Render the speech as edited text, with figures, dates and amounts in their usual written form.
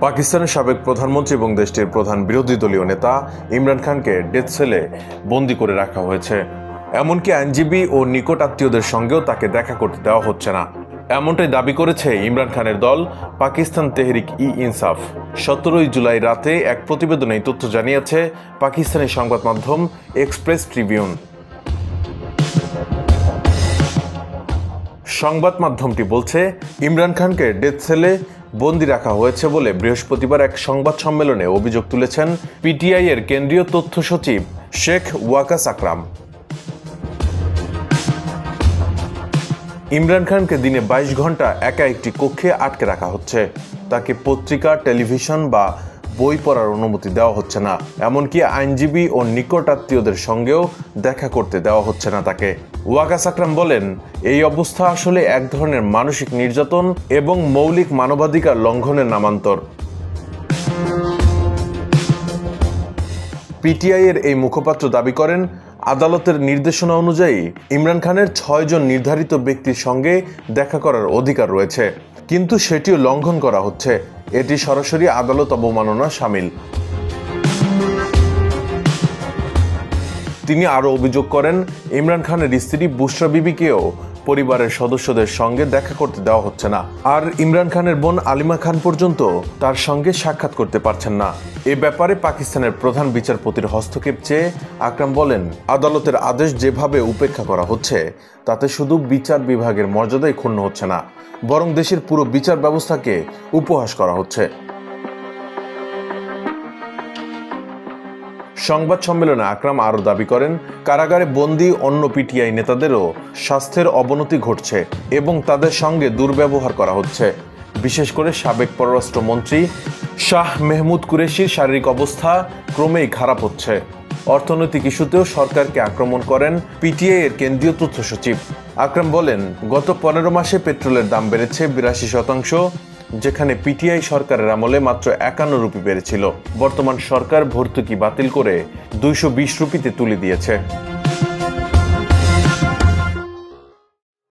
পাকিস্তানের সাবেক প্রধানমন্ত্রী এবং দেশটির প্রধান বিরোধী দলীয় নেতা ইমরান খানকে ডেথ সেলে বন্দী করে রাখা হয়েছে। এমনকি আইনজীবী ও নিকট আত্মীয়দের সঙ্গেও তাকে দেখা করতে দেওয়া হচ্ছে না, এমনটাই দাবি করেছে ইমরান খানের দল পাকিস্তান তেহরিক-ই-ইনসাফ। 17 জুলাই রাতে এক প্রতিবেদনে এই তথ্য জানিয়েছে পাকিস্তানি সংবাদ মাধ্যম এক্সপ্রেস ট্রিবিউন। সংবাদ মাধ্যমটি বলছে, ইমরান খানকে ডেথ সেলে বন্দী রাখা হয়েছে বলে বৃহস্পতিবার এক সংবাদ সম্মেলনে অভিযোগ তুলেছেন পিটিআই এর কেন্দ্রীয় তথ্য সচিব শেখ ওয়াকাস আকরাম। ইমরান খানকে দিনে 22 ঘন্টা একা একটি কক্ষে আটকে রাখা হচ্ছে। তাকে পত্রিকা, টেলিভিশন বা বই পড়ার অনুমতি দেওয়া হচ্ছে না, এমনকি আইনজীবী ও নিকট আত্মীয়দের সঙ্গেও দেখা করতে দেওয়া হচ্ছে না তাকে। ওয়াকাস আকরাম বলেন, এই অবস্থা আসলে এক ধরনের মানসিক নির্যাতন এবং মৌলিক মানবাধিকার লঙ্ঘনের নামান্তর। পিটিআই এর এই মুখপাত্র দাবি করেন, আদালতের নির্দেশনা অনুযায়ী ইমরান খানের 6 জন নির্ধারিত ব্যক্তির সঙ্গে দেখা করার অধিকার রয়েছে, কিন্তু সেটিও লঙ্ঘন করা হচ্ছে। এটি সরাসরি আদালত অবমাননা শামিল। তিনি আরও অভিযোগ করেন, ইমরান খানের স্ত্রী বুশরা বিবিকেও পরিবারের সদস্যদের সঙ্গে দেখা করতে দেওয়া হচ্ছে না, আর ইমরান খানের বোন আলিমা খান পর্যন্ত তার সঙ্গে সাক্ষাৎ করতে পারছেন না। এ ব্যাপারে পাকিস্তানের প্রধান বিচারপতির হস্তক্ষেপ চেয়ে আকরাম বলেন, আদালতের আদেশ যেভাবে উপেক্ষা করা হচ্ছে তাতে শুধু বিচার বিভাগের মর্যাদাই ক্ষুণ্ণ হচ্ছে না, বরং দেশের পুরো বিচার ব্যবস্থাকে উপহাস করা হচ্ছে। সংবাদ সম্মেলনে আকরাম আরও দাবি করেন, কারাগারে বন্দী অন্য পিটিআই নেতাদেরও স্বাস্থ্যের অবনতি ঘটছে এবং তাদের সঙ্গে দুর্ব্যবহার করা হচ্ছে। বিশেষ করে সাবেক পররাষ্ট্রমন্ত্রী শাহ মেহমুদ কুরেশির শারীরিক অবস্থা ক্রমেই খারাপ হচ্ছে। অর্থনৈতিক ইস্যুতেও সরকারকে আক্রমণ করেন পিটিআই এর কেন্দ্রীয় তথ্য সচিব। আকরাম বলেন, গত 15 মাসে পেট্রোলের দাম বেড়েছে 82%, যেখানে পিটিআই সরকারের আমলে মাত্র 51 রুপি বেড়েছিল। বর্তমান সরকার ভর্তুকি বাতিল করে 220 রুপিতে তুলে দিয়েছে।